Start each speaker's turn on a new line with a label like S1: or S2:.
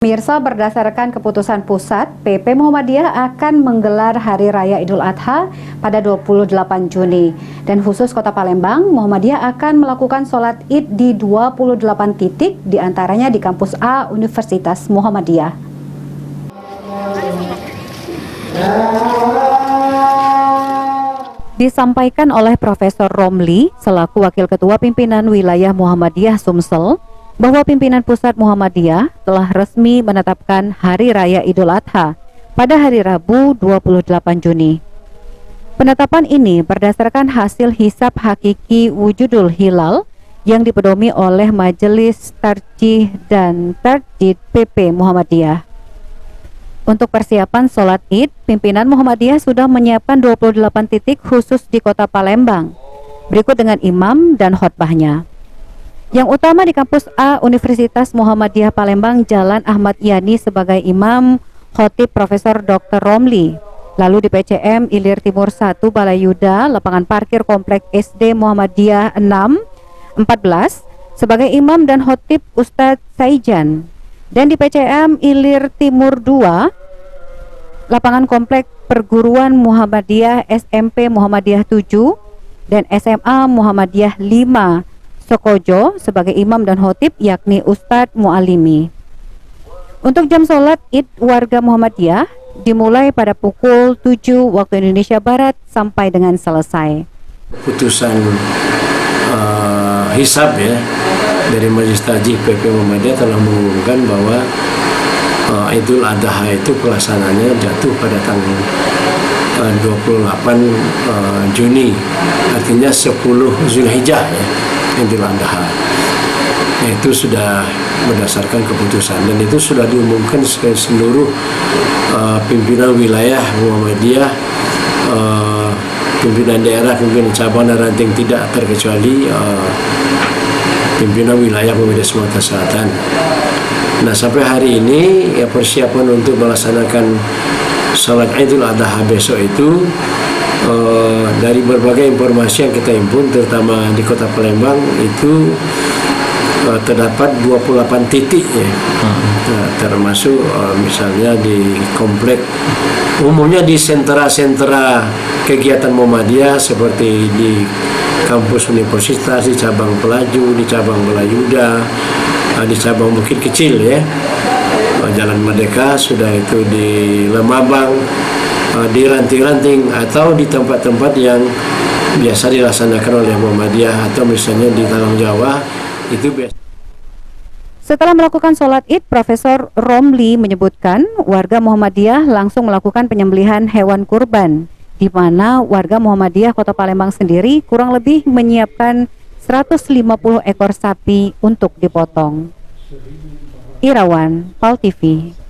S1: Pemirsa, berdasarkan keputusan pusat, PP Muhammadiyah akan menggelar Hari Raya Idul Adha pada 28 Juni. Dan khusus Kota Palembang, Muhammadiyah akan melakukan sholat Id di 28 titik, diantaranya di Kampus A Universitas Muhammadiyah. Disampaikan oleh Profesor Romli, selaku Wakil Ketua Pimpinan Wilayah Muhammadiyah Sumsel, bahwa pimpinan pusat Muhammadiyah telah resmi menetapkan Hari Raya Idul Adha pada hari Rabu 28 Juni. Penetapan ini berdasarkan hasil hisab hakiki wujudul hilal yang dipedomi oleh Majelis Tarjih dan Tarjid PP Muhammadiyah. Untuk persiapan sholat Id, pimpinan Muhammadiyah sudah menyiapkan 28 titik khusus di Kota Palembang, berikut dengan imam dan khotbahnya. Yang utama di Kampus A Universitas Muhammadiyah Palembang, Jalan Ahmad Yani sebagai imam khotib Profesor Dr. Romli. Lalu di PCM Ilir Timur 1 Balayuda, lapangan parkir Komplek SD Muhammadiyah 6 14 sebagai imam dan khotib Ustadz Saijan. Dan di PCM Ilir Timur 2, lapangan Komplek Perguruan Muhammadiyah SMP Muhammadiyah 7 dan SMA Muhammadiyah 5 Sokojo sebagai imam dan khotib yakni Ustadz Mualimi. Untuk jam sholat Id warga Muhammadiyah dimulai pada pukul 7 waktu Indonesia Barat sampai dengan selesai.
S2: Putusan hisab ya dari Majelis Tarjih PP Muhammadiyah telah mengumumkan bahwa Idul Adha itu pelaksanaannya jatuh pada tanggal 28 Juni, artinya 10 Zulhijjah ya, Idul Adha. Itu sudah berdasarkan keputusan dan itu sudah diumumkan ke seluruh pimpinan wilayah Muhammadiyah, pimpinan daerah, pimpinan cabang dan ranting tidak terkecuali pimpinan wilayah Muhammadiyah Sumatera Selatan. Nah, sampai hari ini ya persiapan untuk melaksanakan sholat Idul Adha besok itu dari berbagai informasi yang kita himpun, terutama di Kota Palembang itu terdapat 28 titik ya. Nah, termasuk misalnya di komplek, umumnya di sentra-sentra kegiatan Muhammadiyah seperti di kampus universitas, di cabang Pelaju, di cabang Balayuda, di cabang Bukit Kecil ya, Jalan Merdeka, sudah itu di Lemabang, di ranting-ranting atau di tempat-tempat yang biasa dilaksanakan oleh Muhammadiyah atau misalnya di Talang Jawa itu biasa.
S1: Setelah melakukan sholat Id, Profesor Romli menyebutkan warga Muhammadiyah langsung melakukan penyembelihan hewan kurban, di mana warga Muhammadiyah Kota Palembang sendiri kurang lebih menyiapkan 150 ekor sapi untuk dipotong. Irawan, PAL TV.